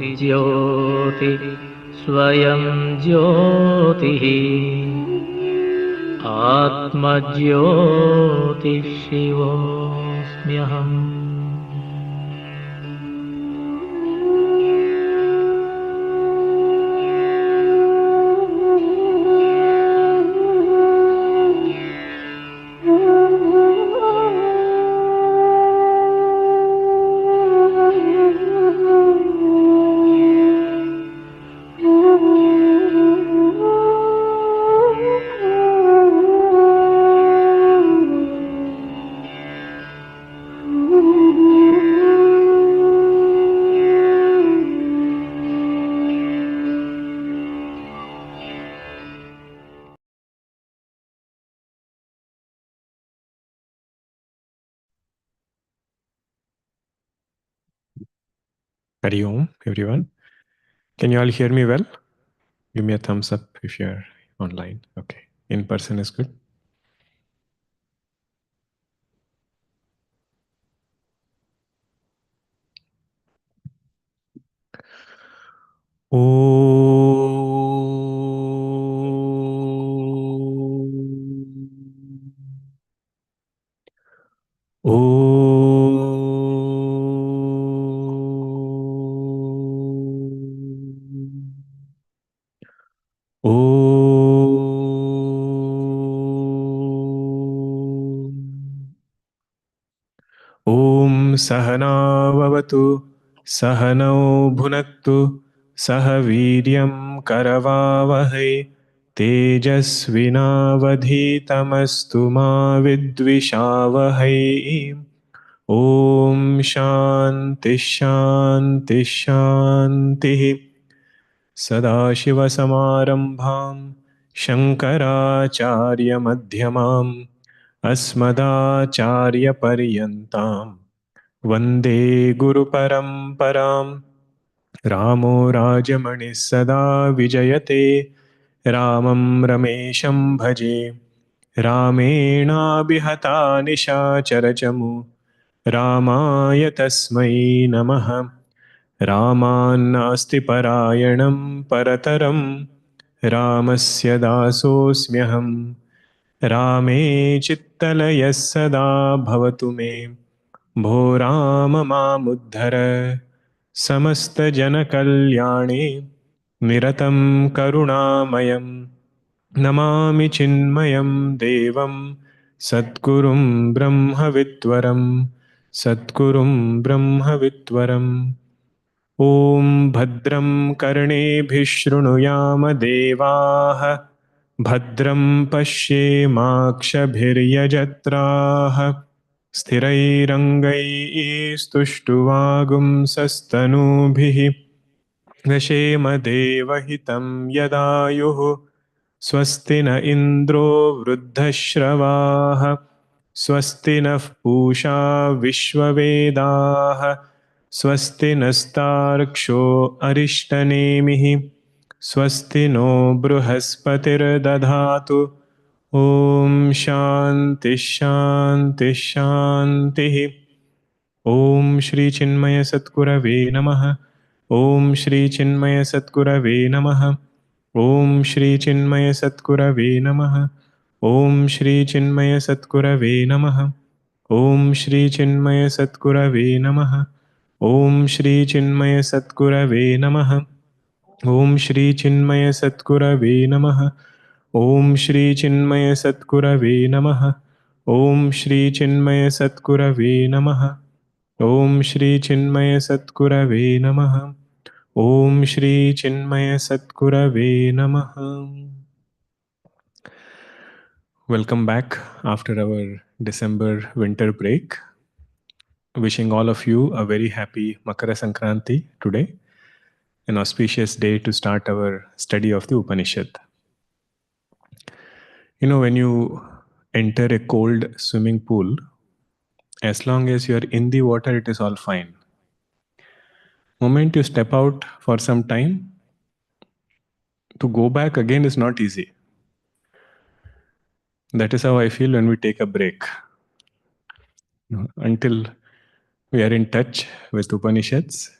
ज्योति स्वयं ज्योतिः आत्मज्योतिः शिवोऽस्म्यहम्। Hari Om, everyone. Can you all hear me well? Give me a thumbs up if you're online. Okay. In person is good. ॐ सहनाववतु सहनौ भुनक्तु सह वीर्यं करवावहै तेजस्विनावधीतमस्तु मा विद्विषावहै। ॐ शान्ति शान्ति शान्तिः। सदाशिवसमारम्भां शङ्कराचार्यमध्यमाम् अस्मदाचार्यपर्यन्तां वन्दे गुरुपरम्पराम्। रामो राजमणिः सदा विजयते रामं रमेशं भजे। रामेणाभिहता निशाचरचमु रामाय तस्मै नमः। रामान्नास्ति परायणं परतरं रामस्य दासोऽस्म्यहम्। रामे चित्तलयः सदा भवतु मे भो राम मामुद्धर। समस्तजनकल्याणे निरतं करुणामयं नमामि चिन्मयं देवं सद्गुरुं ब्रह्मविद्वरं सद्गुरुं ब्रह्मविद्वरम्। ॐ भद्रं कर्णेभिः शृणुयाम देवाः भद्रं पश्येमाक्षभिर्यजत्राः स्थिरैरङ्गैस्तुष्टुवागुंसस्तनूभिः व्यशेम देवहितं यदायुः। स्वस्ति न इन्द्रो वृद्धश्रवाः स्वस्ति नः पूषा विश्ववेदाः स्वस्ति नस्तार्क्ष्यो अरिष्टनेमिः स्वस्ति नो बृहस्पतिर्दधातु। ॐ शान्ति शान्ति शान्तिः। ॐ श्री चिन्मय सद्गुरवे नमः। ॐ श्री चिन्मय सद्गुरवे नमः। ॐ श्री चिन्मय सद्गुरवे नमः। ॐ श्री चिन्मय सद्गुरवे नमः। ॐ श्री चिन्मय सद्गुरवे नमः। ॐ श्री चिन्मय सद्गुरवे नमः। ॐ श्री चिन्मय सद्गुरवे नमः। ॐ श्री चिन्मय सद्गुरवे नमः। ॐ श्री चिन्मय सद्गुरवे नमः। ॐ श्री चिन्मय सद्गुरवे नमः। ॐ श्री चिन्मय सद्गुरवे नमः। Welcome back after our December winter break. Wishing all of you a very happy Makara Sankranti today, an auspicious day to start our study of the Upanishad. You know, when you enter a cold swimming pool, as long as you are in the water, it is all fine. Moment you step out for some time, to go back again is not easy. That is how I feel when we take a break. Until we are in touch with Upanishads,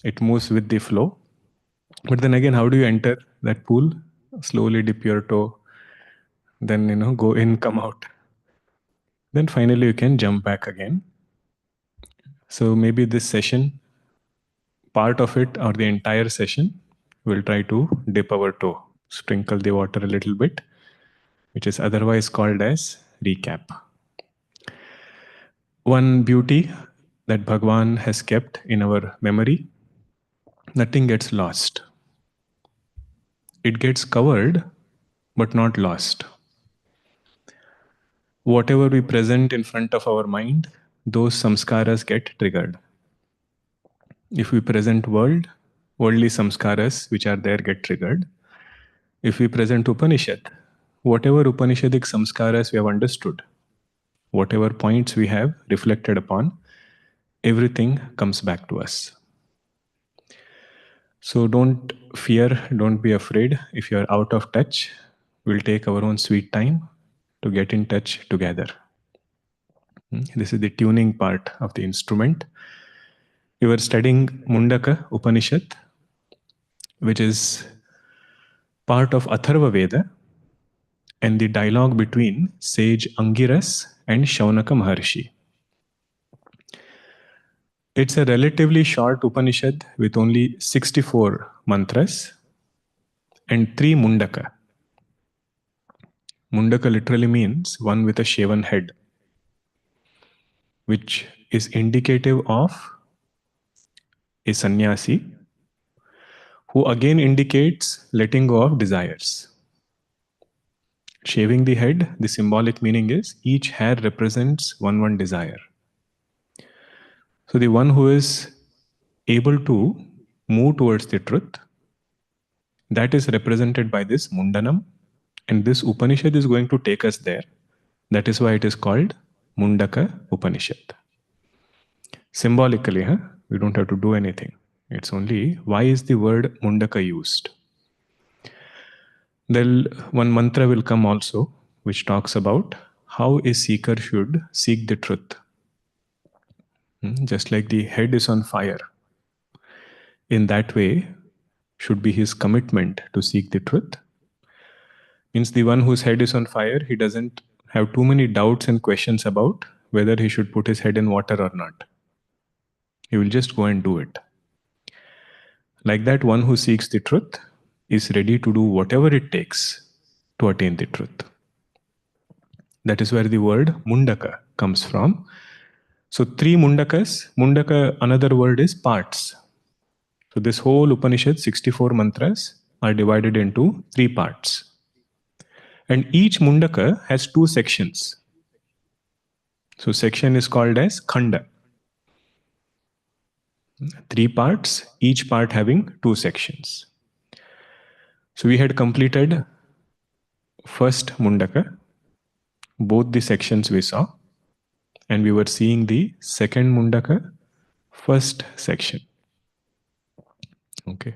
It moves with the flow. But then again, how do you enter that pool? Slowly dip your toe, then go in, come out. Then finally you can jump back again. So maybe this session, part of it or the entire session, we'll try to dip our toe, sprinkle the water a little bit, which is otherwise called as recap. One beauty that Bhagwan has kept in our memory, nothing gets lost. It gets covered, but not lost. Whatever we present in front of our mind, those samskaras get triggered. If we present worldly samskaras which are there get triggered. If we present Upanishad, whatever Upanishadic samskaras we have understood, whatever points we have reflected upon, everything comes back to us. So don't fear, don't be afraid. If you are out of touch, we'll take our own sweet time to get in touch together. This is the tuning part of the instrument. We were studying Mundaka Upanishad, which is part of Atharva Veda, and the dialogue between sage Angiras and Shaunaka Maharshi. It's a relatively short Upanishad with only 64 mantras and 3 Mundaka. Mundaka literally means one with a shaven head, which is indicative of a sannyasi, who again indicates letting go of desires. Shaving the head, the symbolic meaning is each hair represents one desire. So the one who is able to move towards the truth, that is represented by this Mundanam, and this Upanishad is going to take us there. That is why it is called Mundaka Upanishad. Symbolically, we don't have to do anything. It's only why is the word Mundaka used. Then one mantra will come also, which talks about how a seeker should seek the truth. Just like the head is on fire, in that way should be his commitment to seek the truth. Means the one whose head is on fire, he doesn't have too many doubts and questions about whether he should put his head in water or not. He will just go and do it. Like that, one who seeks the truth is ready to do whatever it takes to attain the truth. That is where the word Mundaka comes from. So 3 Mundakas. Mundaka, another word is parts. So this whole Upanishad, 64 mantras, are divided into 3 parts. And each Mundaka has 2 sections. So section is called as kanda. 3 parts, each part having 2 sections. So we had completed first Mundaka, both the sections we saw, and we were seeing the second Mundaka, first section. Okay.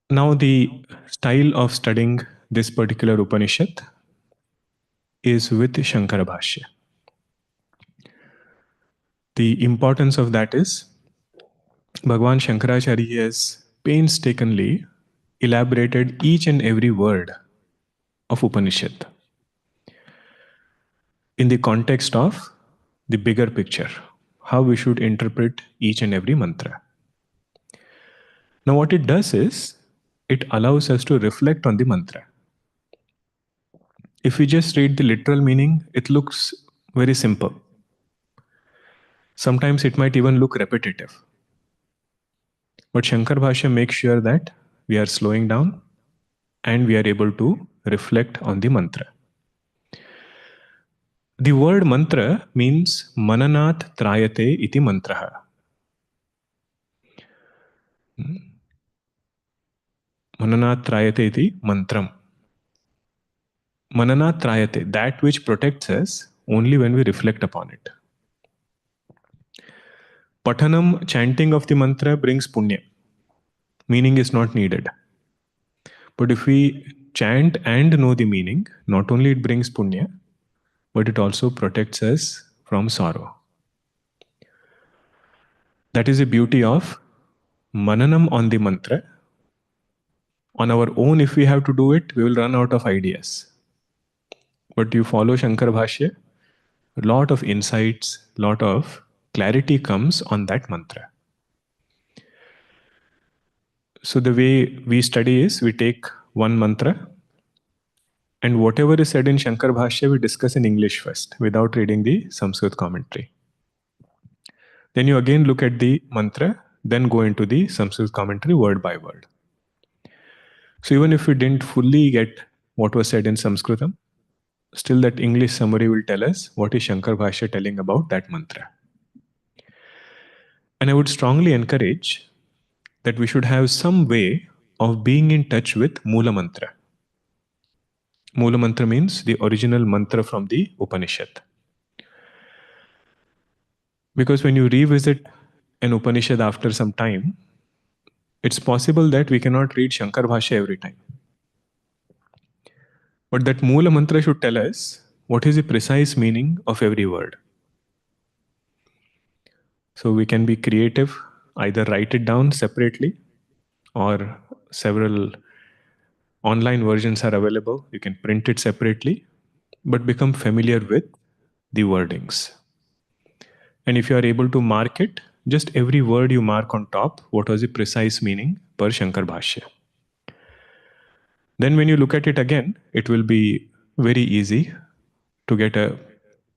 Now the style of studying this particular Upanishad is with Shankara Bhashya. The importance of that is Bhagwan Shankaracharya has painstakingly elaborated each and every word of Upanishad in the context of the bigger picture, how we should interpret each and every mantra. Now what it does is, it allows us to reflect on the mantra. If we just read the literal meaning, it looks very simple. Sometimes it might even look repetitive. But Shankar Bhashya makes sure that we are slowing down and we are able to reflect on the mantra. The word mantra means mananat trayate iti mantraha. Mananat trayate iti mantram. Mananat trayate, that which protects us only when we reflect upon it. Pathanam, chanting of the mantra, brings punya. Meaning is not needed. But if we chant and know the meaning, not only it brings punya, but it also protects us from sorrow. That is the beauty of mananam on the mantra. On our own, if we have to do it, we will run out of ideas. But you follow Shankar Bhashya, a lot of insights, lot of clarity comes on that mantra. So the way we study is we take one mantra and whatever is said in Shankar Bhashya we discuss in English first without reading the Sanskrit commentary. Then you again look at the mantra, then go into the Sanskrit commentary word by word. So even if we didn't fully get what was said in Sanskritam, still that English summary will tell us what is Shankar Bhashya telling about that mantra. And I would strongly encourage that we should have some way of being in touch with Mula Mantra. Mula Mantra means the original mantra from the Upanishad. Because when you revisit an Upanishad after some time, it's possible that we cannot read Shankar Bhashya every time. But that Mula Mantra should tell us what is the precise meaning of every word. So we can be creative, either write it down separately or several online versions are available. You can print it separately, but become familiar with the wordings. And if you are able to mark it, just every word you mark on top, what was the precise meaning per Shankar Bhashya. Then when you look at it again, it will be very easy to get a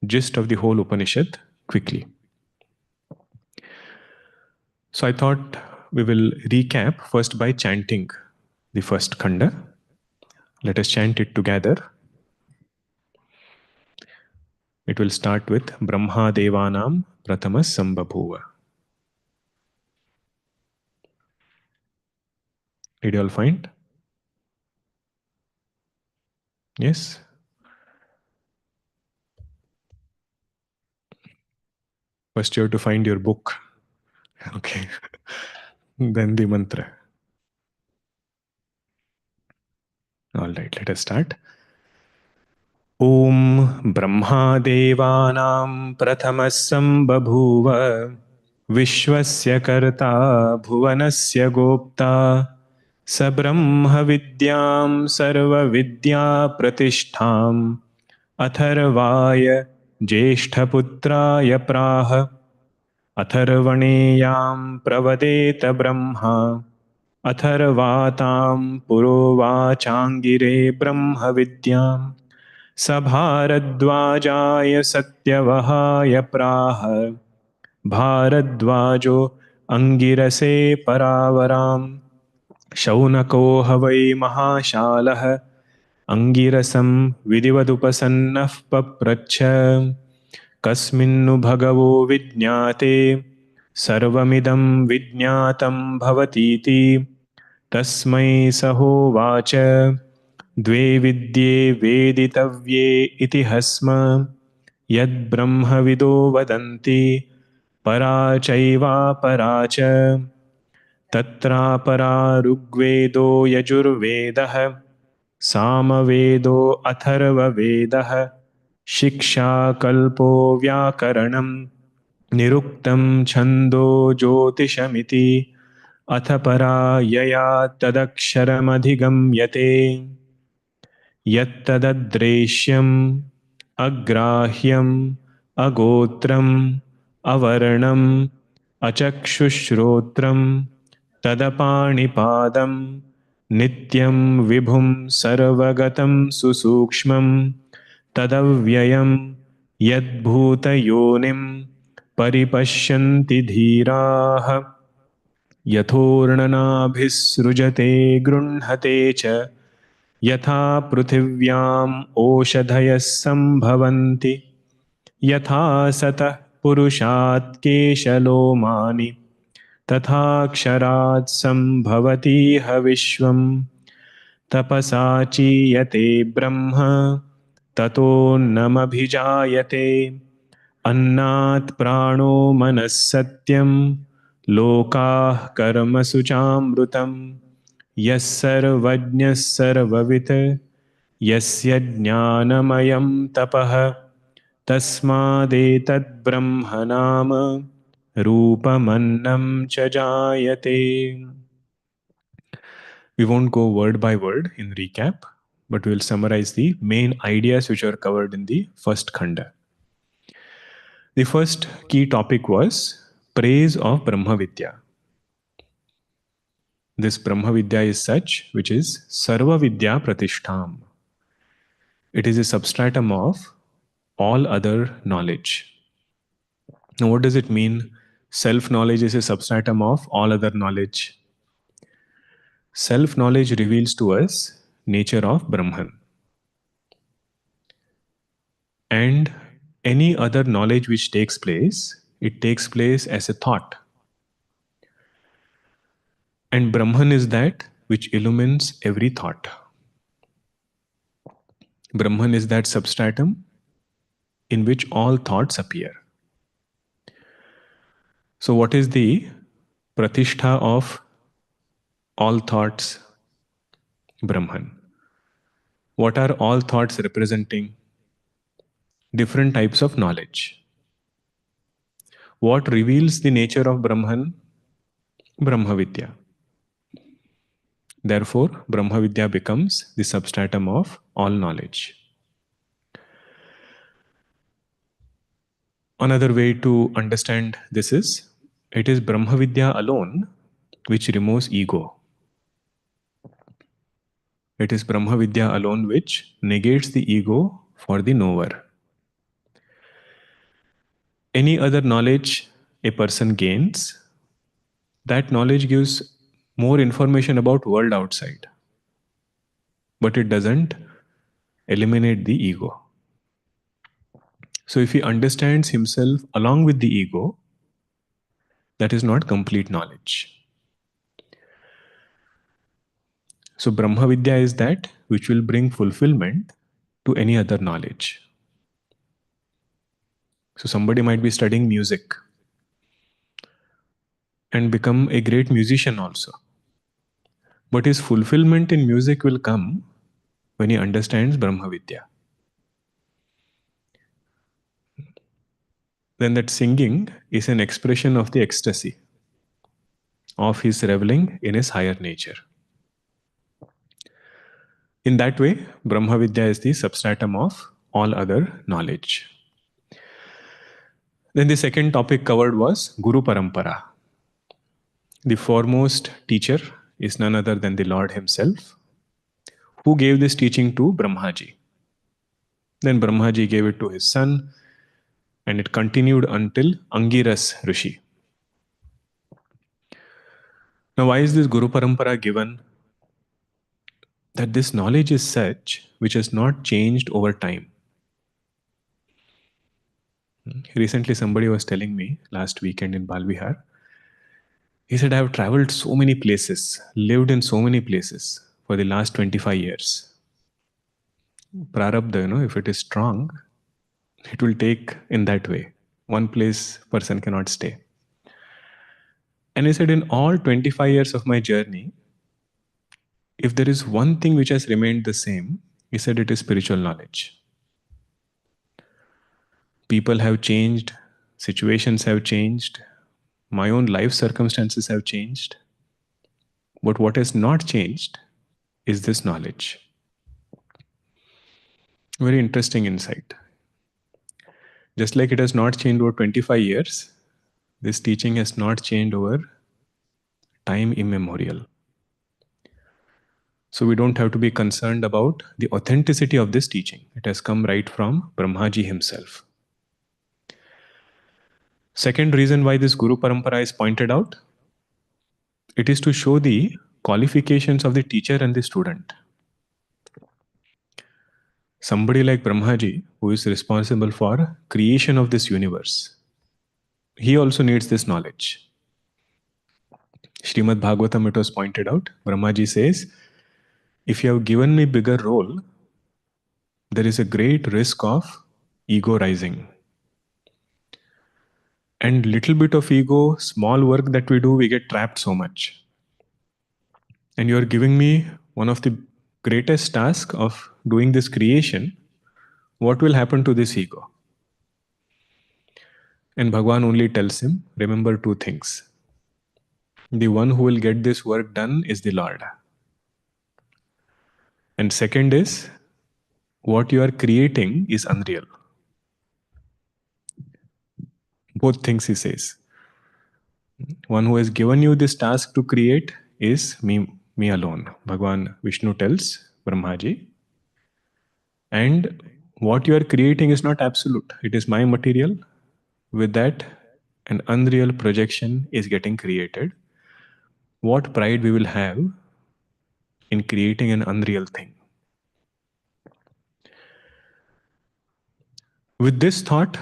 gist of the whole Upanishad quickly. So I thought we will recap first by chanting the first kanda. Let us chant it together. It will start with Brahma Devanam Prathamas Sambhabhuva. Did you all find? Yes? First you have to find your book. Okay. Then the mantra. All right, let us start. Om Brahma Devanam Prathamas Sambhabhuva Vishwasya Karta Bhuvanasya Gopta Sa Brahma Vidyam Sarvavidya pratishtam Atharvaya Jeshtaputraya Praha Atharvaneyam Pravadeta Brahma Atharvatam Purovachangire Brahma Vidyam Sabharadvajaya Satyavahaya Praha Bharadvajo Angirase Paravaram Shaunako Havai Mahashalah Angirasam Vidivadupasannah Papracha Kasminnu Bhagavo Vijñāte Sarvamidam Vijñātam Bhavatiti Tasmai Sahovacha Dve Vidye Veditavye Iti Hasma Yad Brahmavido Vadanti Parachaiva Paracha Tatra Para Rugvedo Yajurvedah Samavedo Atharva Vedah Shiksha Kalpo Vyakaranam Niruktam Chando Jyotishamiti Athapara Yaya Tadaksharamadigamyate Yattadadreshyam Agrahyam Agotram Avarnam Achakshushrodram Tadapanipadam Nityam Vibhum Sarvagatam Susukshmam Tadavyayam Yadbhuta Yonim Paripashyanti Dhiraha Yathornanabhisrujate Grunhate Cha Yatha Pruthivyam Oshadhayas Sambhavanti Yatha Satah Purushat Keshalomani Tatha Ksharat Sambhavati Havishvam Tapasa Chiyate Brahma Tato Namabhijayate Annat Prano Manas Satyam Lokah Karma Suchamrutam Yassarvajñas Sarvavit Yasya Jnanamayam Tapah Tasmadetad Brahmanama Rupamannam cha jayate. We won't go word by word in recap, but we'll summarize the main ideas which are covered in the first khanda. The first key topic was praise of Brahma Vidya. This Brahma Vidya is such which is Sarvavidya pratishtam. It is a substratum of all other knowledge. Now, what does it mean? Self-knowledge is a substratum of all other knowledge. Self-knowledge reveals to us nature of Brahman. And any other knowledge which takes place, it takes place as a thought. And Brahman is that which illumines every thought. Brahman is that substratum in which all thoughts appear. So, what is the pratishtha of all thoughts? Brahman. What are all thoughts representing? Different types of knowledge. What reveals the nature of Brahman? Brahma Vidya. Therefore, Brahma Vidya becomes the substratum of all knowledge. Another way to understand this is, it is Brahma Vidya alone which removes ego. It is Brahma Vidya alone which negates the ego for the knower. Any other knowledge a person gains, that knowledge gives more information about world outside, but it doesn't eliminate the ego. So if he understands himself along with the ego, that is not complete knowledge. So Brahma Vidya is that which will bring fulfillment to any other knowledge. So somebody might be studying music and become a great musician also. But his fulfillment in music will come when he understands Brahma Vidya. Then that singing is an expression of the ecstasy of his reveling in his higher nature. In that way, Brahma Vidya is the substratum of all other knowledge. Then the second topic covered was Guru Parampara. The foremost teacher is none other than the Lord himself, who gave this teaching to Brahmaji. Then Brahmaji gave it to his son, and it continued until Angiras Rishi. Now, why is this Guru Parampara given? That this knowledge is such which has not changed over time. Recently, somebody was telling me last weekend in Balvihar, he said, I have traveled so many places, lived in so many places for the last 25 years. Prarabdha, if it is strong, it will take in that way. One place person cannot stay. And he said, in all 25 years of my journey, if there is one thing which has remained the same, he said it is spiritual knowledge. People have changed, situations have changed, my own life circumstances have changed. But what has not changed is this knowledge. Very interesting insight. Just like it has not changed over 25 years, this teaching has not changed over time immemorial. So we don't have to be concerned about the authenticity of this teaching. It has come right from Brahmaji himself. Second reason why this Guru Parampara is pointed out, it is to show the qualifications of the teacher and the student. Somebody like Brahmaji, who is responsible for creation of this universe, he also needs this knowledge. Srimad Bhagavatam, it was pointed out, Brahmaji says, if you have given me bigger role, there is a great risk of ego rising. And little bit of ego, small work that we do, we get trapped so much. And you are giving me one of the greatest tasks of doing this creation. What will happen to this ego? And Bhagwan only tells him, remember two things. The one who will get this work done is the Lord. And second is, what you are creating is unreal. Both things he says. One who has given you this task to create is me alone. Bhagwan Vishnu tells Brahmaji. And what you are creating is not absolute. It is my material. With that, an unreal projection is getting created. What pride we will have in creating an unreal thing. With this thought,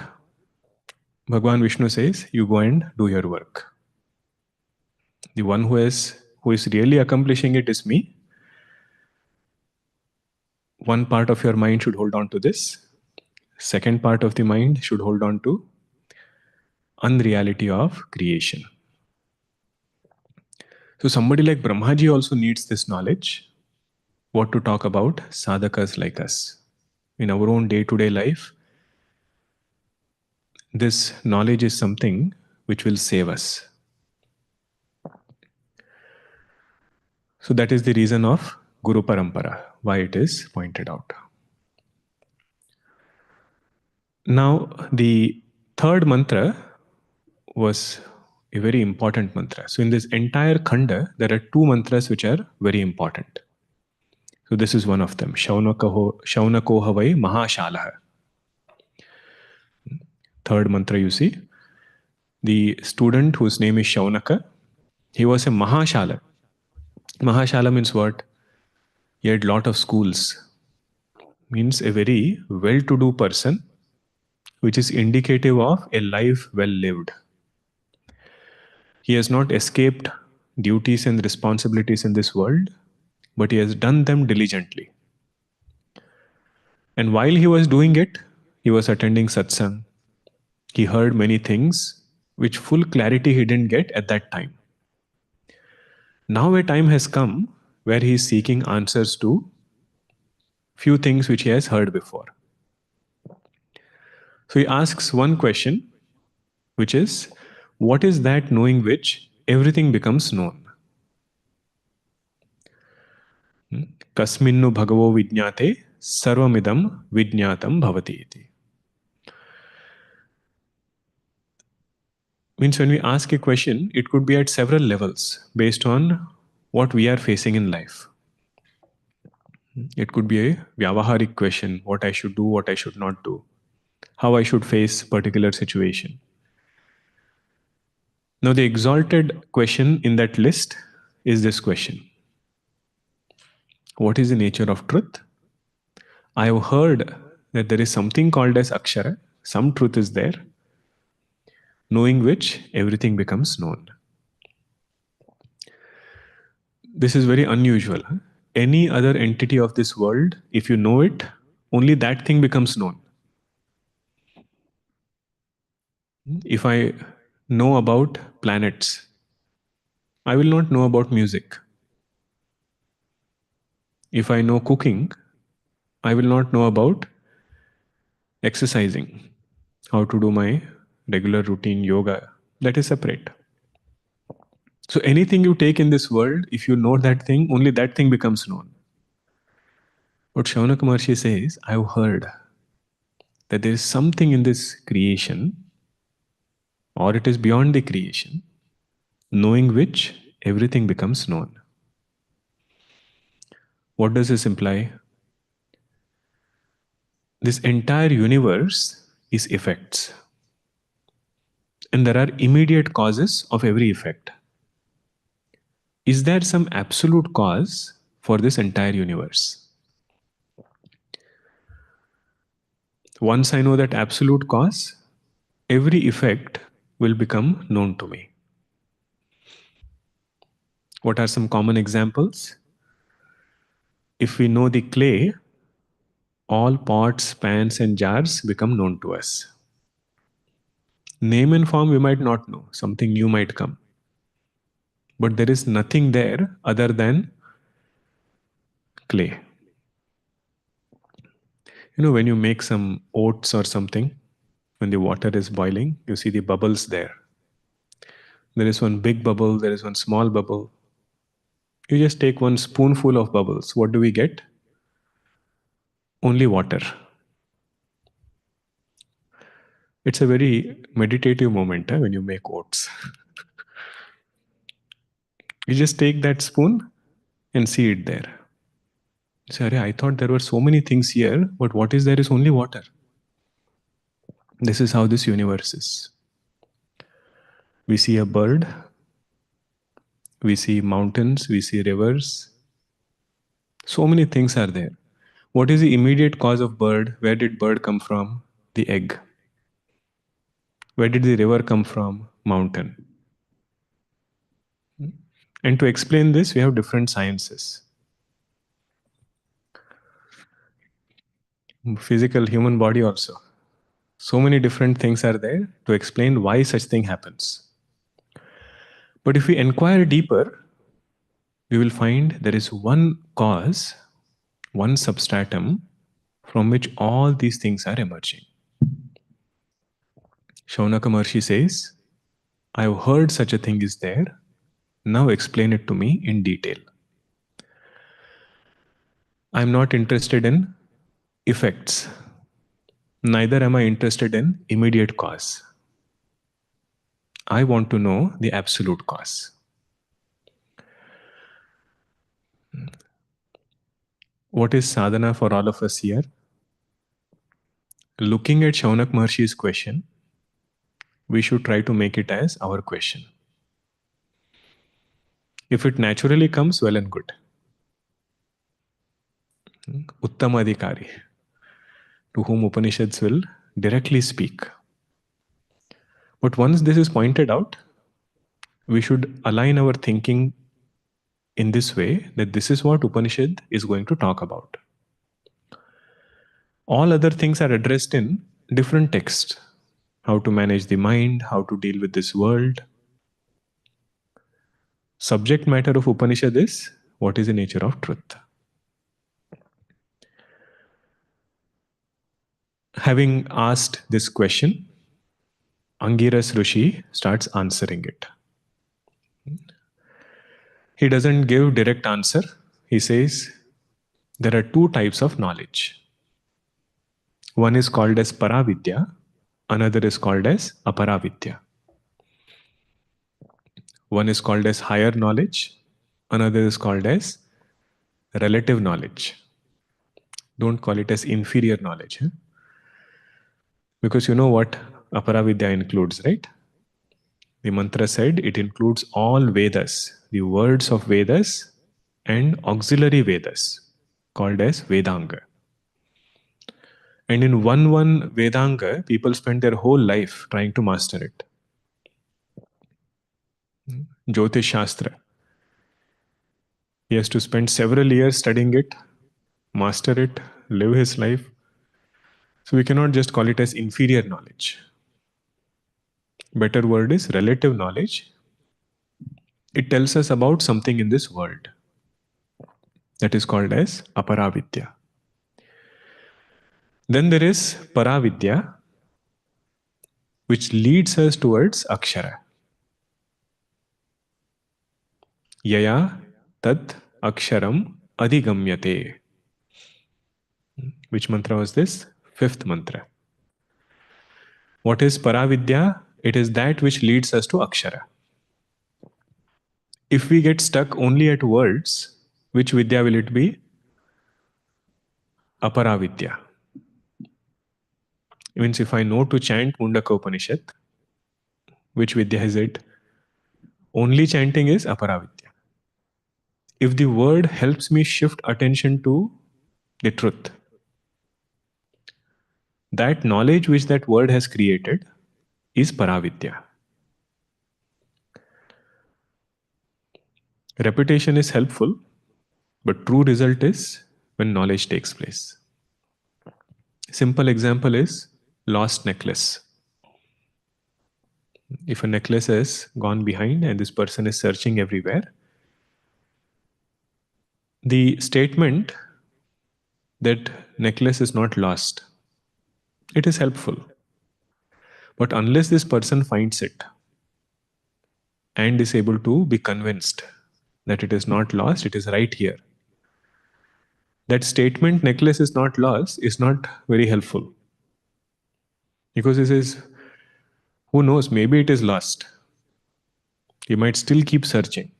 Bhagwan Vishnu says, you go and do your work. The one who is really accomplishing it is me. One part of your mind should hold on to this. Second part of the mind should hold on to unreality of creation. So somebody like Brahmaji also needs this knowledge. What to talk about sadhakas like us. In our own day-to-day life, this knowledge is something which will save us. So that is the reason of Guru Parampara, why it is pointed out. Now, the third mantra was a very important mantra. So in this entire khanda, there are two mantras which are very important. So this is one of them. Shaunako havai mahashalaha. Third mantra you see. The student whose name is Shaunaka, he was a mahashala. Mahashala means what? He had lot of schools. Means a very well-to-do person, which is indicative of a life well lived. He has not escaped duties and responsibilities in this world, but he has done them diligently. And while he was doing it, he was attending satsang. He heard many things which full clarity he didn't get at that time. Now a time has come where he is seeking answers to few things which he has heard before. So he asks one question, which is, what is that knowing which everything becomes known? Kasminnu bhagavo vijñāte sarvamidam vijñātam bhavati iti. Means when we ask a question, it could be at several levels based on what we are facing in life. It could be a vyavaharik question, what I should do, what I should not do, how I should face particular situation. Now the exalted question in that list is this question. What is the nature of truth? I have heard that there is something called as Akshara, some truth is there, knowing which everything becomes known. This is very unusual. Any other entity of this world, if you know it, only that thing becomes known. If I know about planets, I will not know about music. If I know cooking, I will not know about exercising, how to do my regular routine yoga. That is separate. So anything you take in this world, if you know that thing, only that thing becomes known. What Shaunaka Maharshi says, I have heard that there is something in this creation, or it is beyond the creation, knowing which everything becomes known. What does this imply? This entire universe is effects. And there are immediate causes of every effect. Is there some absolute cause for this entire universe? Once I know that absolute cause, every effect will become known to me. What are some common examples? If we know the clay, all pots, pans, and jars become known to us. Name and form we might not know, something new might come. But there is nothing there other than clay. You know, when you make some oats or something, When the water is boiling, you see the bubbles there. There is one big bubble, there is one small bubble. You just take one spoonful of bubbles. What do we get? Only water. It's a very meditative moment when you make oats. You just take that spoon and see it there. You say, I thought there were so many things here, but what is there is only water. This is how this universe is. We see a bird, we see mountains, we see rivers. So many things are there. What is the immediate cause of bird? Where did bird come from? The egg. Where did the river come from? Mountain. And to explain this, we have different sciences. Physical human body also. So many different things are there to explain why such thing happens. But if we inquire deeper, we will find there is one cause, one substratum from which all these things are emerging. Shaunaka Maharshi says, I have heard such a thing is there. Now explain it to me in detail. I am not interested in effects. Neither am I interested in immediate cause. I want to know the absolute cause. What is sadhana for all of us here? Looking at Shaunak Maharshi's question, we should try to make it as our question. If it naturally comes, well and good. Uttamadhikari, to whom Upanishads will directly speak. But once this is pointed out, we should align our thinking in this way that this is what Upanishad is going to talk about. All other things are addressed in different texts. How to manage the mind, how to deal with this world. Subject matter of Upanishad is what is the nature of truth. Having asked this question, Angiras Rishi starts answering it. He doesn't give direct answer. He says there are two types of knowledge. One is called as Para Vidya, another is called as Apara Vidya. One is called as higher knowledge, another is called as relative knowledge. Don't call it as inferior knowledge. Because you know what Apara Vidya includes, right? The mantra said it includes all Vedas, the words of Vedas and auxiliary Vedas, called as Vedanga. And in one Vedanga, people spend their whole life trying to master it. Jyotish Shastra. He has to spend several years studying it, master it, live his life. So we cannot just call it as inferior knowledge. Better word is relative knowledge. It tells us about something in this world. That is called as Apara Vidya. Then there is Para Vidya, which leads us towards Akshara. Yaya Tat Aksharam Adhigamyate. Which mantra was this? Fifth mantra. What is Para Vidya? It is that which leads us to Akshara. If we get stuck only at words, which Vidya will it be? Apara Vidya. It means if I know to chant Mundaka Upanishad, which Vidya is it? Only chanting is Apara Vidya. If the word helps me shift attention to the truth, that knowledge which that word has created is Para Vidya. Repetition is helpful, but true result is when knowledge takes place. Simple example is lost necklace. If a necklace has gone behind and this person is searching everywhere, the statement that necklace is not lost, it is helpful. But unless this person finds it and is able to be convinced that it is not lost, it is right here, that statement, necklace is not lost, is not very helpful. Because this is, who knows, maybe it is lost. You might still keep searching.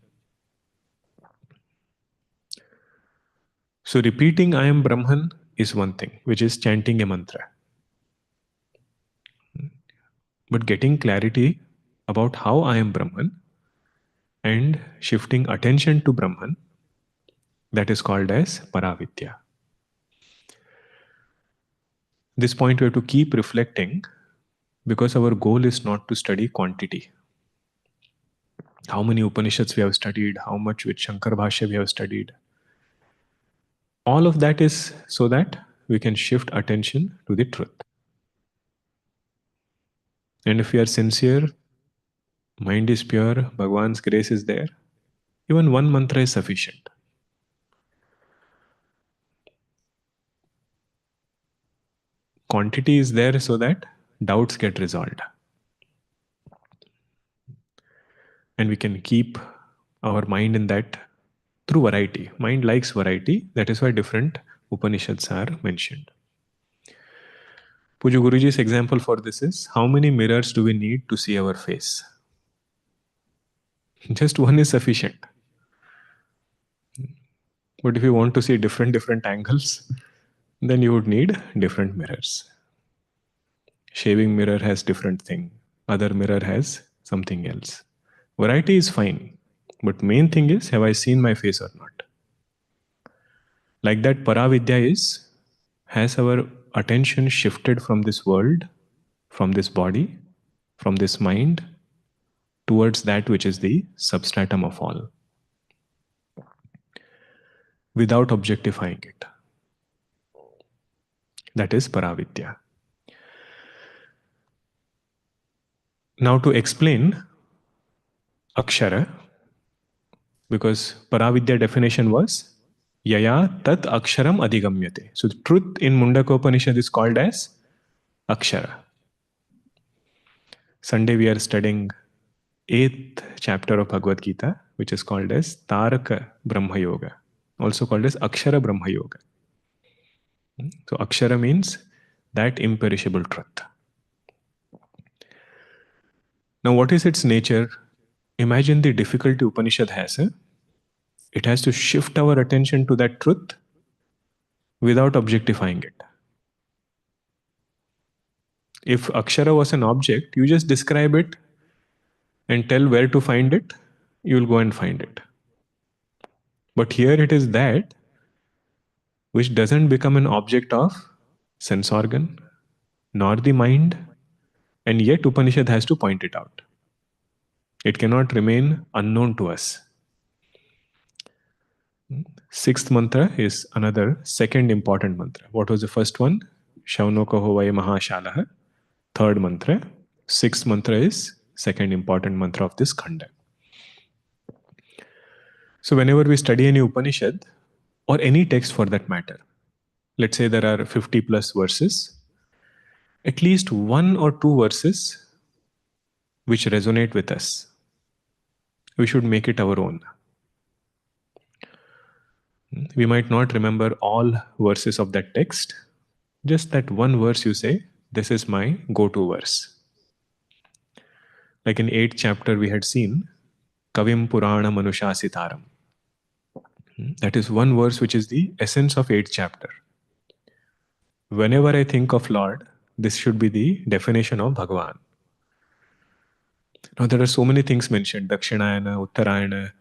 So repeating I am Brahman is one thing, which is chanting a mantra. But getting clarity about how I am Brahman and shifting attention to Brahman, that is called as Paravidya. This point we have to keep reflecting, because our goal is not to study quantity. How many Upanishads we have studied, how much with Shankar Bhashya we have studied. All of that is so that we can shift attention to the truth. And if we are sincere, mind is pure, Bhagwan's grace is there, even one mantra is sufficient. Quantity is there so that doubts get resolved. And we can keep our mind in that through variety. Mind likes variety. That is why different Upanishads are mentioned. Puja Guruji's example for this is, how many mirrors do we need to see our face? Just one is sufficient. But if you want to see different angles, then you would need different mirrors. Shaving mirror has different thing. Other mirror has something else. Variety is fine. But main thing is, have I seen my face or not? Like that, Paravidya is, has our attention shifted from this world, from this body, from this mind, towards that which is the substratum of all, without objectifying it. That is Paravidya. Now to explain Akshara, because Paravidya definition was Yaya Tat Aksharam Adhigamyate. So the truth in Mundakopanishad is called as Akshara. Sunday we are studying 8th chapter of Bhagavad Gita, which is called as Taraka Brahma Yoga, also called as Akshara Brahma Yoga. So Akshara means that imperishable truth. Now what is its nature? Imagine the difficulty Upanishad has. It has to shift our attention to that truth without objectifying it. If Akshara was an object, you just describe it and tell where to find it, you will go and find it. But here it is that which doesn't become an object of sense organ, nor the mind, and yet Upanishad has to point it out. It cannot remain unknown to us. Sixth mantra is another second important mantra. What was the first one? Shaunaka hovai mahashalaha. Third mantra. Sixth mantra is second important mantra of this kanda. So whenever we study any Upanishad, or any text for that matter, let's say there are 50 plus verses, at least one or two verses which resonate with us, we should make it our own. We might not remember all verses of that text, just that one verse you say, this is my go-to verse. Like in 8th chapter we had seen, Kavim Purana Manushasitaram. That is one verse which is the essence of 8th chapter. Whenever I think of Lord, this should be the definition of Bhagavan. Now there are so many things mentioned, Dakshinayana, Uttarayana,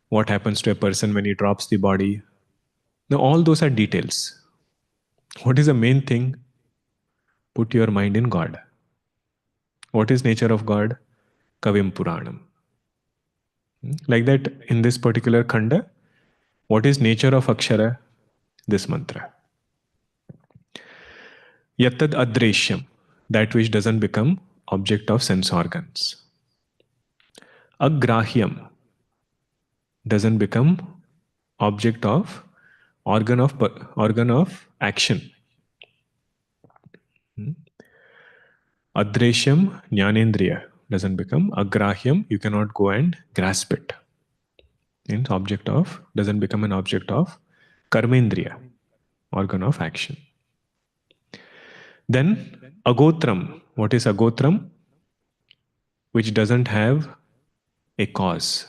what happens to a person when he drops the body. Now all those are details. What is the main thing? Put your mind in God. What is nature of God? Kavim Puranam. Like that, in this particular khanda, what is nature of Akshara? This mantra. Yattad adreshyam, that which doesn't become object of sense organs. Agrahyam, doesn't become object of organ of action. Adreshyam jnanendriya doesn't become. Agrahyam, you cannot go and grasp it. Means object of, doesn't become an object of karmendriya, organ of action. Then agotram. What is agotram? Which doesn't have a cause.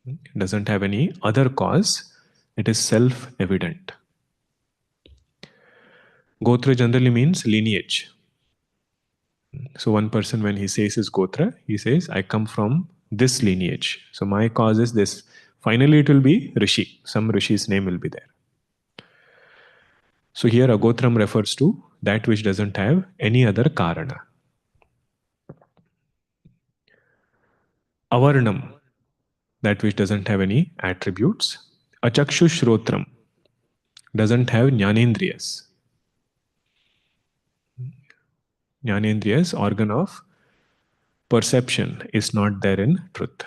It doesn't have any other cause. It is self-evident. Gotra generally means lineage. So one person, when he says his gotra, he says, I come from this lineage. So my cause is this. Finally, it will be Rishi. Some Rishi's name will be there. So here agotram refers to that which doesn't have any other karana. Avarnam, that which doesn't have any attributes. Achakshu shrotram, doesn't have jnanendriyas. Jnanendriyas, organ of perception, is not there in truth.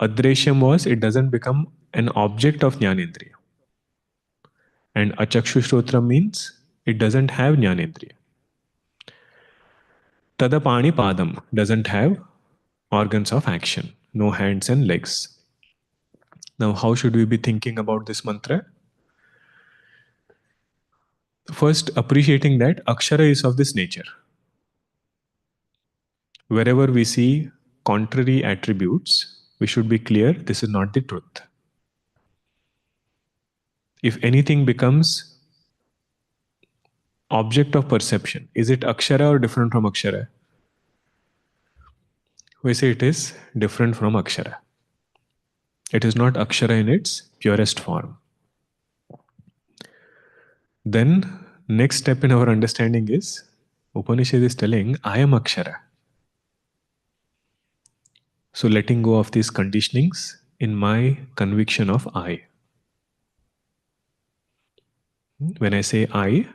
Adreshyam was, it doesn't become an object of jnanendriya. And achakshu shrotram means it doesn't have jnanendriya. Tadapani padam, doesn't have organs of action, no hands and legs. Now, how should we be thinking about this mantra? First, appreciating that Akshara is of this nature. Wherever we see contrary attributes, we should be clear this is not the truth. If anything becomes object of perception, is it Akshara or different from Akshara? We say it is different from Akshara. It is not Akshara in its purest form. Then, next step in our understanding is, Upanishad is telling, I am Akshara. So letting go of these conditionings in my conviction of I. When I say I,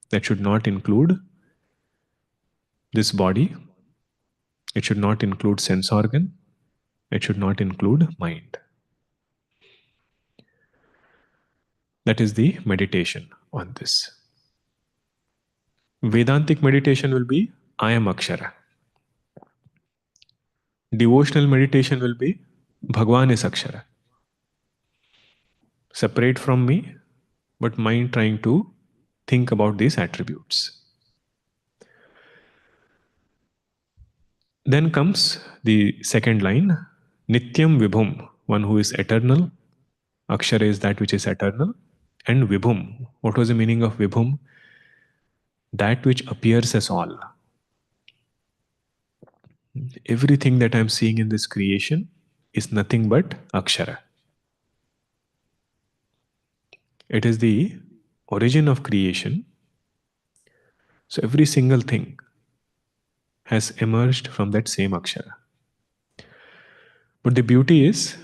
that should not include this body. It should not include sense organ. It should not include mind. That is the meditation on this. Vedantic meditation will be, I am Akshara. Devotional meditation will be, Bhagwan is Akshara. Separate from me, but mind trying to think about these attributes. Then comes the second line, Nityam Vibhum, one who is eternal. Akshara is that which is eternal. And Vibhum, what was the meaning of Vibhum? That which appears as all. Everything that I am seeing in this creation is nothing but Akshara. It is the origin of creation. So every single thing has emerged from that same Akshara. But the beauty is,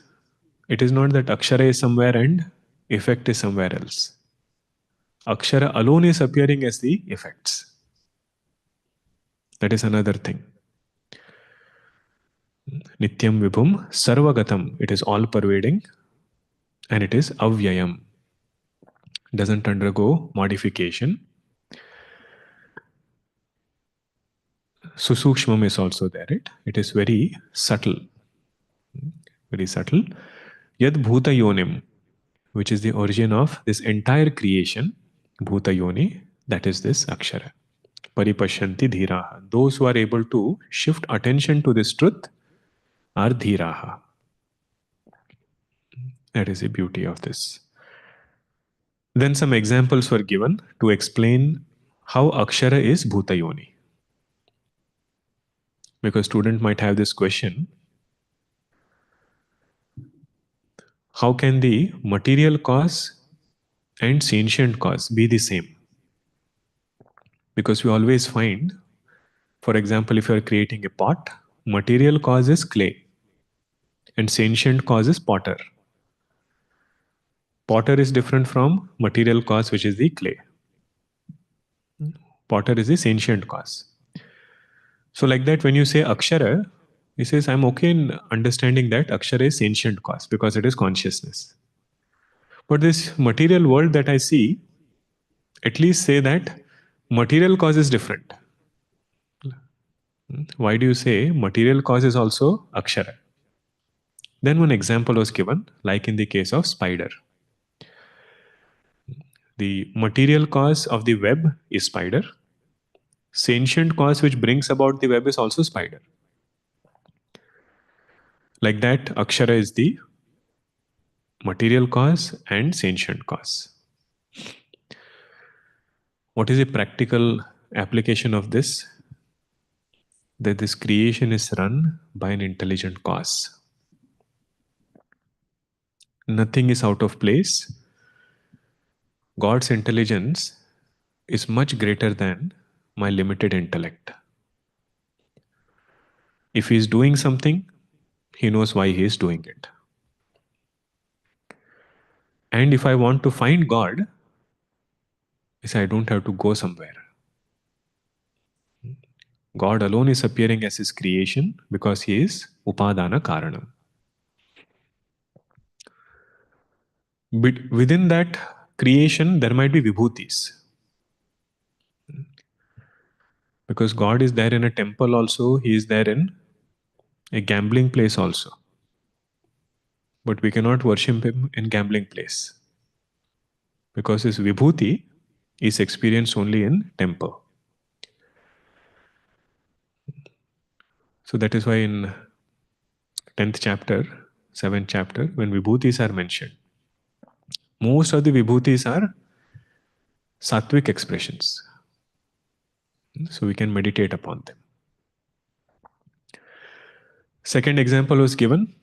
it is not that Akshara is somewhere and effect is somewhere else. Akshara alone is appearing as the effects. That is another thing. Nityam Vibhum Sarvagatam, it is all pervading, and it is Avyayam, doesn't undergo modification. Susukshmam is also there. It is very subtle. Very subtle. Yad Bhuta Yonim, which is the origin of this entire creation, Bhuta Yoni, that is this Akshara. Paripashyanti Dhiraha. Those who are able to shift attention to this truth are Dhiraha. That is the beauty of this. Then some examples were given to explain how Akshara is Bhuta Yoni. Because student might have this question, how can the material cause and sentient cause be the same? Because we always find, for example, if you are creating a pot, material cause is clay and sentient cause is potter. Potter is different from material cause, which is the clay. Potter is the sentient cause. So like that, when you say Akshara, he says, I'm okay in understanding that Akshara is sentient cause because it is consciousness. But this material world that I see, at least say that Material cause is different. Why do you say material cause is also Akshara? Then one example was given, like in the case of spider. The material cause of the web is spider. Sentient cause which brings about the web is also spider. Like that, Akshara is the material cause and sentient cause. What is the practical application of this? That this creation is run by an intelligent cause. Nothing is out of place. God's intelligence is much greater than my limited intellect. If he is doing something, he knows why he is doing it. And if I want to find God, I don't have to go somewhere. God alone is appearing as his creation because he is Upadana Karanam. But within that creation, there might be vibhutis. Because God is there in a temple also, he is there in a gambling place also. But we cannot worship him in gambling place. Because his vibhuti is experienced only in temple. So that is why in 10th chapter, 7th chapter, when vibhutis are mentioned, most of the vibhutis are sattvic expressions. So we can meditate upon them. Second example was given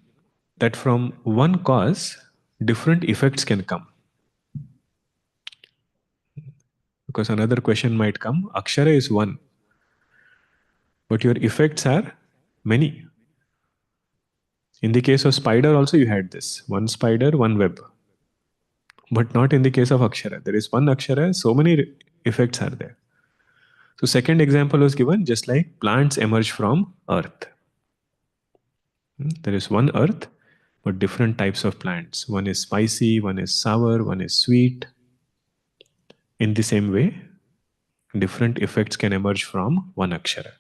that from one cause, different effects can come. Because another question might come, Akshara is one, but your effects are many. In the case of spider also you had this, one spider, one web. But not in the case of Akshara. There is one Akshara, so many effects are there. So second example was given, just like plants emerge from earth. There is one earth, but different types of plants. One is spicy, one is sour, one is sweet. In the same way, different effects can emerge from one Akshara.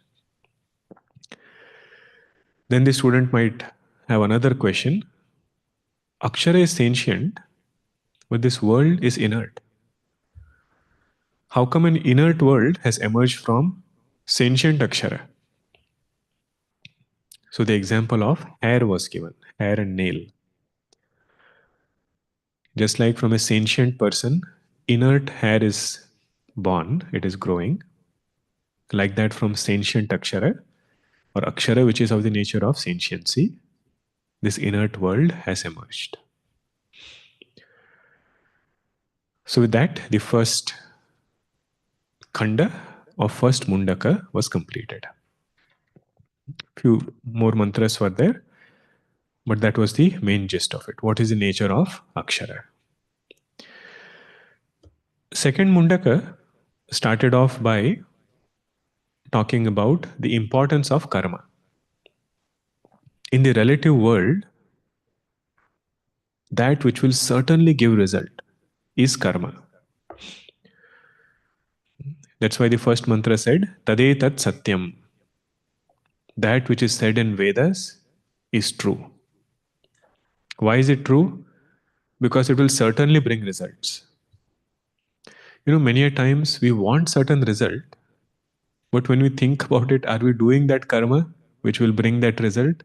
Then the student might have another question. Akshara is sentient, but this world is inert. How come an inert world has emerged from sentient Akshara? So the example of hair was given, hair and nail. Just like from a sentient person, inert hair is born, it is growing. Like that from sentient Akshara, or Akshara which is of the nature of sentiency, this inert world has emerged. So with that, the first kanda of first Mundaka was completed. Few more mantras were there, but that was the main gist of it. What is the nature of Akshara? Second Mundaka started off by talking about the importance of karma. In the relative world, that which will certainly give result is karma. That's why the first mantra said, Tadetat Satyam. That which is said in Vedas is true. Why is it true? Because it will certainly bring results. Many a times we want certain result, but when we think about it, are we doing that karma which will bring that result?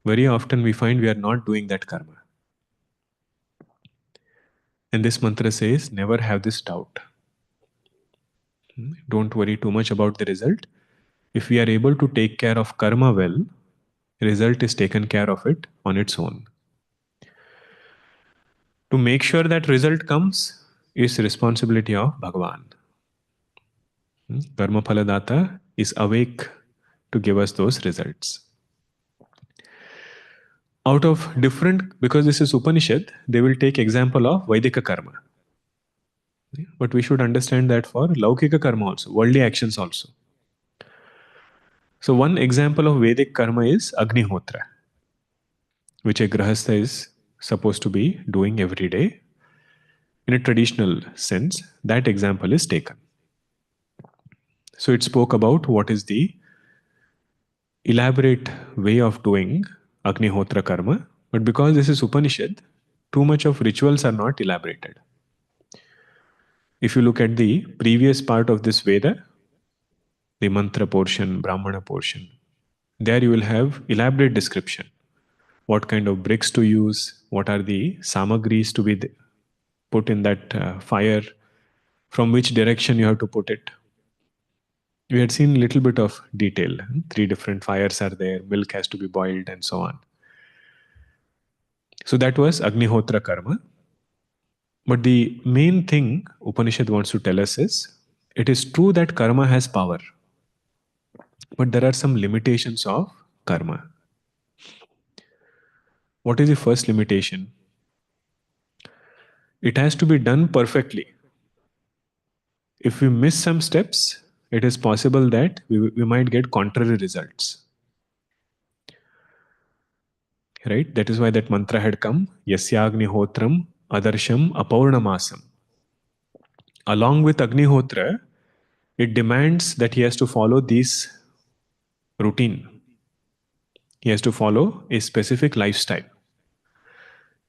Very often we find we are not doing that karma. And this mantra says, never have this doubt. Don't worry too much about the result. If we are able to take care of karma well, result is taken care of it on its own. To make sure that result comes is responsibility of Bhagavan. Karma Phaladata is awake to give us those results. Out of different, because this is Upanishad, they will take example of Vaidika karma. But we should understand that for Laukika karma also, worldly actions also. So one example of Vedic karma is Agnihotra, which a Grahastha is supposed to be doing every day. In a traditional sense, that example is taken. So it spoke about what is the elaborate way of doing Agnihotra karma. But because this is Upanishad, too much of rituals are not elaborated. If you look at the previous part of this Veda, the mantra portion, Brahmana portion, there you will have elaborate description. What kind of bricks to use, what are the samagris to be put in that fire, from which direction you have to put it. We had seen a little bit of detail. 3 different fires are there, milk has to be boiled, and so on. So that was Agnihotra karma. But the main thing Upanishad wants to tell us is it is true that karma has power, but there are some limitations of karma. What is the first limitation? It has to be done perfectly. If we miss some steps, it is possible that we might get contrary results. Right? That is why that mantra had come, Yasyagni adarsham apaurnamasam. Along with Agnihotra, it demands that he has to follow this routine. He has to follow a specific lifestyle.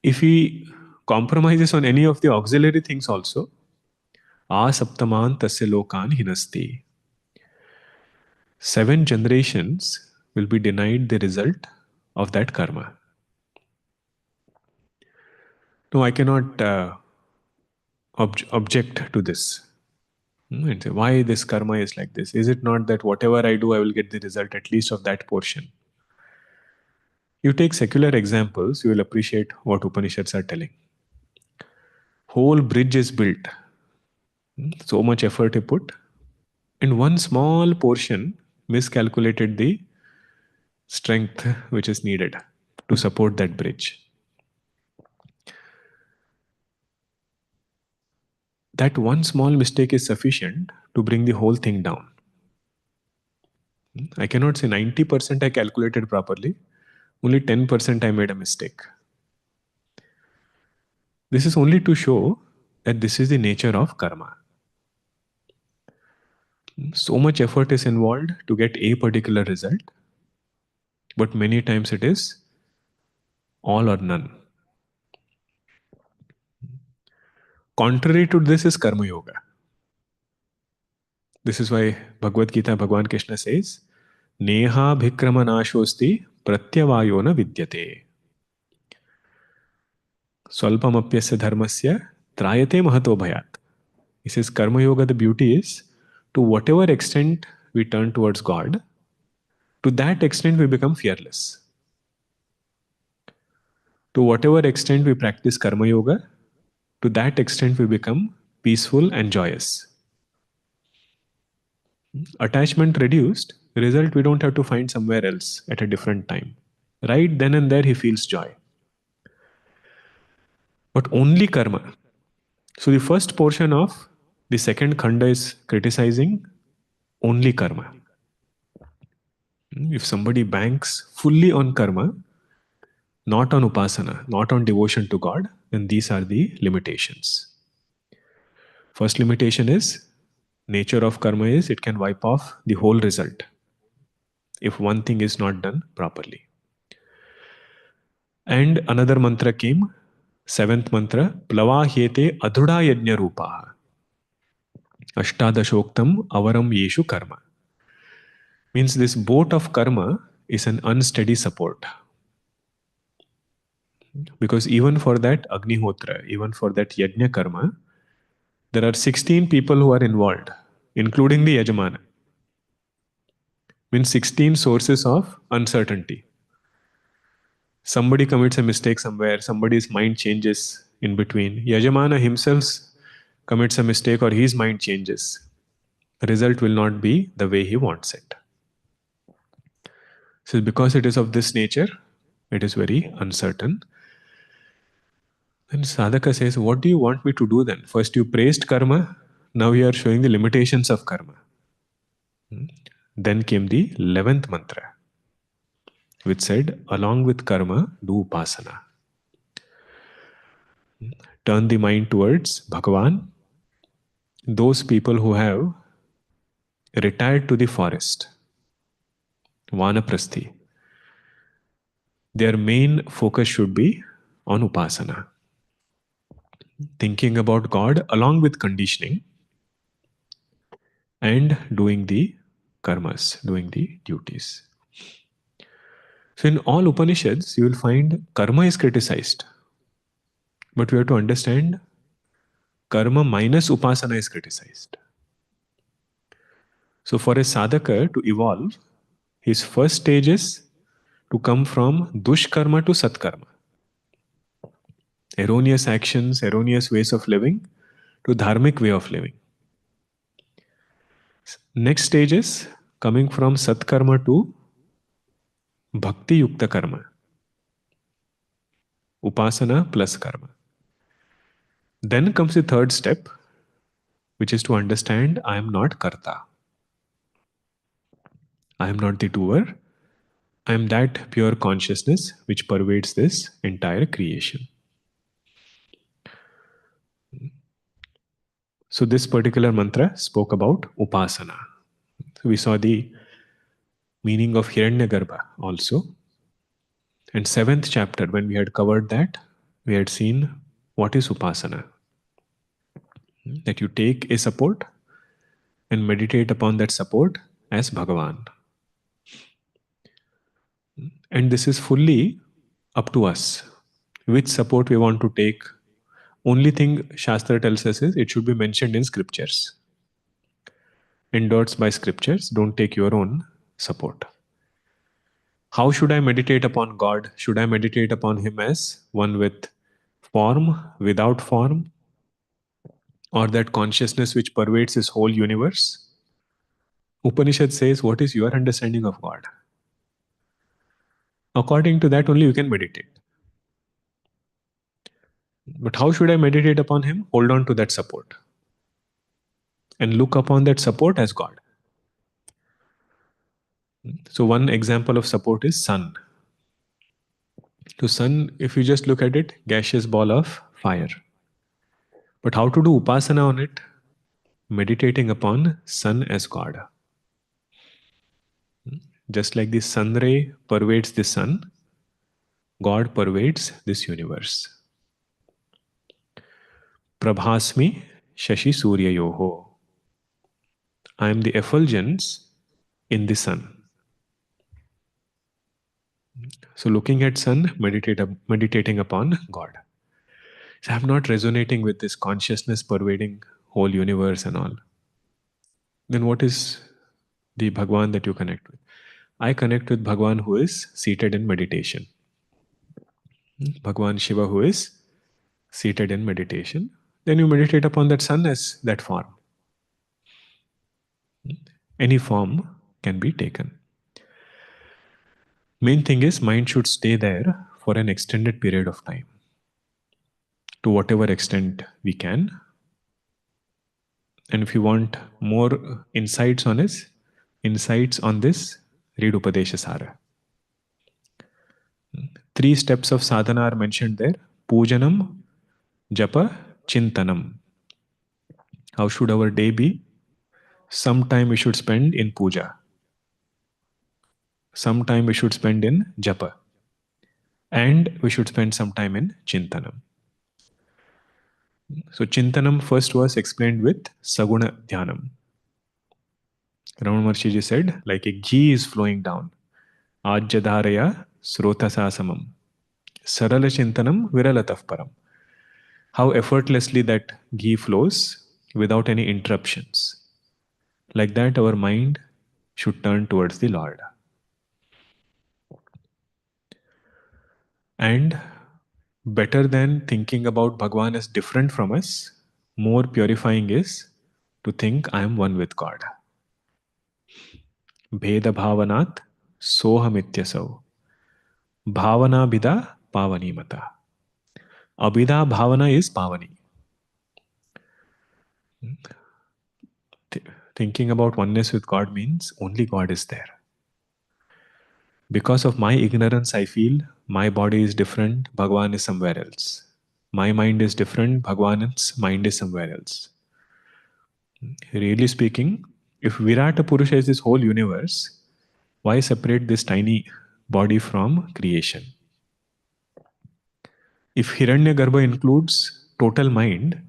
If he compromises on any of the auxiliary things also, asaptaman tasya lokan hinasti. 7 generations will be denied the result of that karma. No, I cannot object to this. And say, why this karma is like this? Is it not that whatever I do, I will get the result at least of that portion? You take secular examples, you will appreciate what Upanishads are telling. Whole bridge is built. So much effort he put. And one small portion miscalculated the strength which is needed to support that bridge. That one small mistake is sufficient to bring the whole thing down. I cannot say 90% I calculated properly, only 10% I made a mistake. This is only to show that this is the nature of karma. So much effort is involved to get a particular result, but many times it is all or none. Contrary to this is Karma Yoga. This is why Bhagavad Gita, Bhagavan Krishna says, Neha bhikrama nashosti pratyavayo na vidyate. Swalpamapyasya dharmasya trayate mahato bhayat. He says, Karma Yoga, the beauty is, to whatever extent we turn towards God, to that extent we become fearless. To whatever extent we practice Karma Yoga, to that extent we become peaceful and joyous. Attachment reduced, result we don't have to find somewhere else at a different time. Right then and there he feels joy. But only karma. So the first portion of the second khanda is criticizing only karma. If somebody banks fully on karma, not on upasana, not on devotion to God, then these are the limitations. First limitation is nature of karma is it can wipe off the whole result if one thing is not done properly. And another mantra came, 7th mantra, Plavahyete adhuda yajna rupaha. Ashtadashoktam avaram yeshu karma. Means this boat of karma is an unsteady support. Because even for that Agnihotra, even for that yajna karma, there are 16 people who are involved, including the Yajamana. Means 16 sources of uncertainty. Somebody commits a mistake somewhere, somebody's mind changes in between. Yajamana himself commits a mistake or his mind changes. The result will not be the way he wants it. So because it is of this nature, it is very uncertain. And sadhaka says, what do you want me to do then? First you praised karma, now you are showing the limitations of karma. Then came the 11th mantra, which said, along with karma, do upasana. Turn the mind towards Bhagavan. Those people who have retired to the forest, Vanaprasthi, their main focus should be on Upasana, thinking about God along with conditioning and doing the karmas, doing the duties. So, in all Upanishads, you will find karma is criticized. But we have to understand karma minus Upasana is criticized. So, for a sadhaka to evolve, his first stage is to come from dushkarma to satkarma. Erroneous actions, erroneous ways of living to dharmic way of living. Next stage is coming from satkarma to bhakti yukta karma. Upasana plus karma. Then comes the third step, which is to understand I am not karta. I am not the doer. I am that pure consciousness which pervades this entire creation. So this particular mantra spoke about Upasana. So we saw the meaning of Hiranyagarbha also. And 7th chapter, when we had covered that, we had seen what is Upasana. That you take a support and meditate upon that support as Bhagavan. And this is fully up to us. Which support we want to take. Only thing Shastra tells us is it should be mentioned in scriptures. Endorsed by scriptures, don't take your own support. How should I meditate upon God? Should I meditate upon Him as one with form, without form? Or that consciousness which pervades His whole universe? Upanishad says, what is your understanding of God? According to that only you can meditate. But how should I meditate upon Him? Hold on to that support. And look upon that support as God. So one example of support is sun. So sun, if you just look at it, gaseous ball of fire. But how to do upasana on it? Meditating upon sun as God. Just like the sun ray pervades the sun, God pervades this universe. Prabhasmi Shashi Surya Yoho. I am the effulgence in the sun. So looking at sun, meditating upon God. So I'm not resonating with this consciousness pervading whole universe and all. Then what is the Bhagwan that you connect with? I connect with Bhagwan who is seated in meditation. Bhagwan Shiva who is seated in meditation. Then you meditate upon that sun as that form. Any form can be taken. Main thing is mind should stay there for an extended period of time. To whatever extent we can. And if you want more insights on this, read Upadesha Sara. 3 steps of sadhana are mentioned there. Pujanam, Japa, Chintanam. How should our day be? Some time we should spend in puja. Some time we should spend in Japa. And we should spend some time in Chintanam. So Chintanam first was explained with Saguna Dhyanam. Ramana Maharshi ji said, like a ghee is flowing down. Ajyadharaya srotasasamam. Sarala Chintanam viralataf param. How effortlessly that ghee flows without any interruptions. Like that our mind should turn towards the Lord. And better than thinking about Bhagwan as different from us, more purifying is to think I am one with God. Bheda bhavanat sohamityasau. Bhavana bida pavani mata. Abhida bhavana is pavani. Thinking about oneness with God means only God is there. Because of my ignorance, I feel my body is different, Bhagwan is somewhere else. My mind is different, Bhagwan's mind is somewhere else. Really speaking, If Virata Purusha is this whole universe, why separate this tiny body from creation? If Hiranyagarbha includes total mind,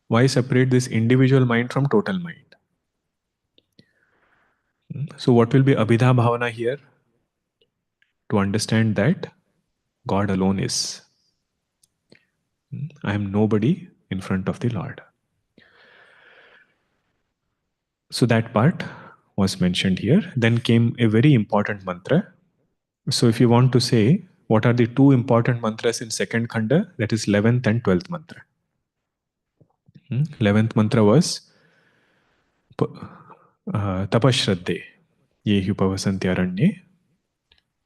why separate this individual mind from total mind? So, what will be Abhidha Bhavana here? To understand that God alone is. I am nobody in front of the Lord. So, that part was mentioned here. Then came a very important mantra. So, if you want to say what are the two important mantras in second khanda, that is 11th and 12th mantra. 11th mantra was tapashraddhe ye hi upavasanti aranye,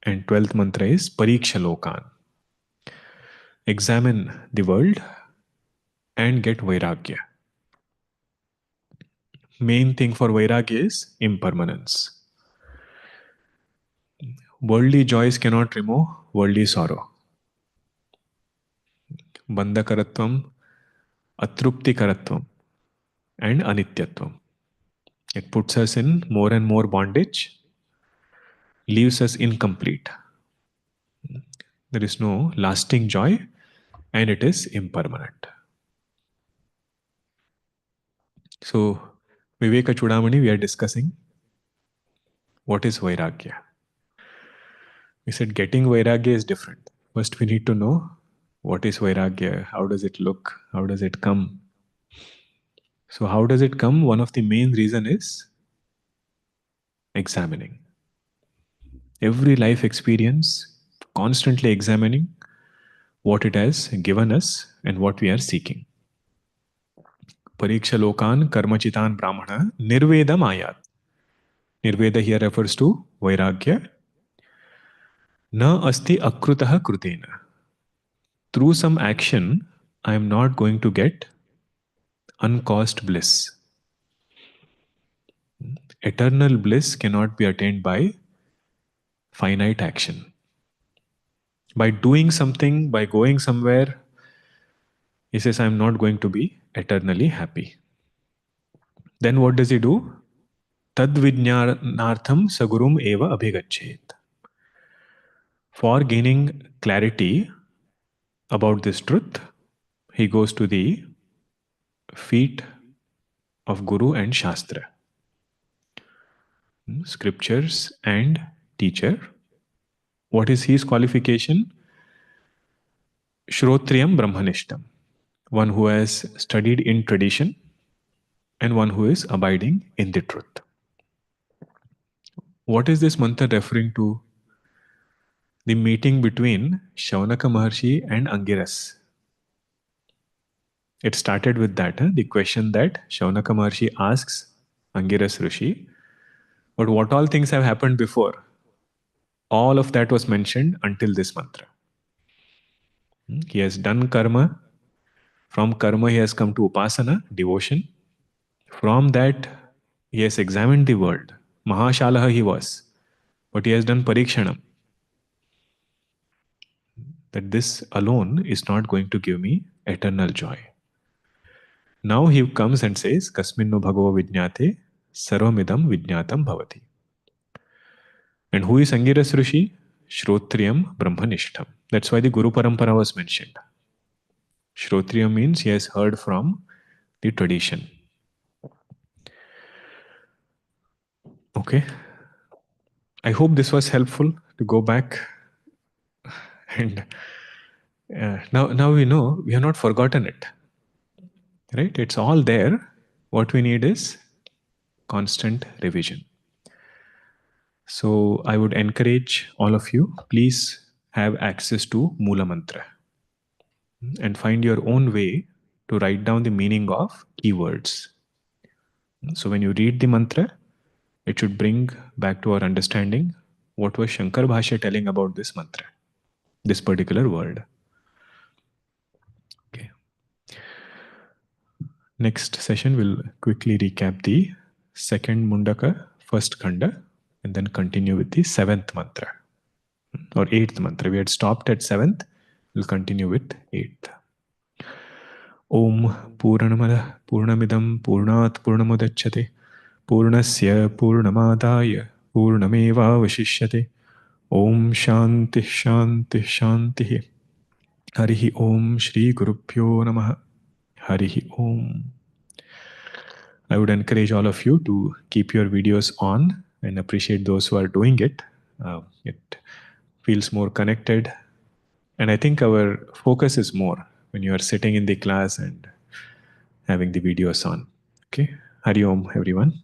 and 12th mantra is pariksha lokan. Examine the world and get vairagya. Main thing for vairagya is impermanence. Worldly joys cannot remove worldly sorrow. Bandhakaratvam, atruptikaratvam, and anityatvam. It puts us in more and more bondage, leaves us incomplete. There is no lasting joy, and it is impermanent. So, Viveka Chudamani, we are discussing what is vairagya. We said getting vairagya is different. First, we need to know what is vairagya, how does it look, how does it come. So, how does it come? One of the main reason is examining. Every life experience, constantly examining what it has given us and what we are seeking. Pariksha lokan karmachitan brahmana nirvedam ayat. Nirveda here refers to vairagya. Na asti akrutah krutena. Through some action, I am not going to get uncaused bliss. Eternal bliss cannot be attained by finite action. By doing something, by going somewhere, he says, I am not going to be eternally happy. Then what does he do? Tad vijnanartham sagurum eva abhigachet. For gaining clarity about this truth, he goes to the feet of Guru and Shastra, scriptures and teacher. What is his qualification? Shrotriyam Brahmanishtam, one who has studied in tradition and one who is abiding in the truth. What is this mantra referring to? The meeting between Shaunaka Maharshi and Angiras. It started with that, the question that Shaunaka Maharshi asks Angiras Rishi, but what all things have happened before? All of that was mentioned until this mantra. He has done karma. From karma, he has come to Upasana, devotion. From that, he has examined the world. Mahashalaha he was, but he has done parikshanam. That this alone is not going to give me eternal joy. Now he comes and says, Kasminno bhagavo vijñate sarvamidam vijñatam bhavati. And who is Angiras Rishi? Shrotriyam Brahmanishtam. That's why the Guru Parampara was mentioned. Shrotriyam means he has heard from the tradition. Okay. I hope this was helpful to go back and now we know we have not forgotten it. Right? It's all there. What we need is constant revision. So I would encourage all of you, please have access to Mula Mantra and find your own way to write down the meaning of keywords. So when you read the mantra, it should bring back to our understanding what was Shankar Bhashya telling about this mantra, this particular word. Okay. Next session, we'll quickly recap the second Mundaka, first Kanda, and then continue with the seventh mantra or eighth mantra. We had stopped at seventh, we'll continue with eighth. Om Purnamada Purnamidam Purnat Purnamudachyate Purnasya Purnamadaya Purnamevavashishyate. Om Shanti Shanti Shanti. Harihi Om Shri Gurubhyo Namaha. Harihi Om. I would encourage all of you to keep your videos on and appreciate those who are doing it. It feels more connected. And I think our focus is more when you are sitting in the class and having the videos on. Okay. Hari Om, everyone.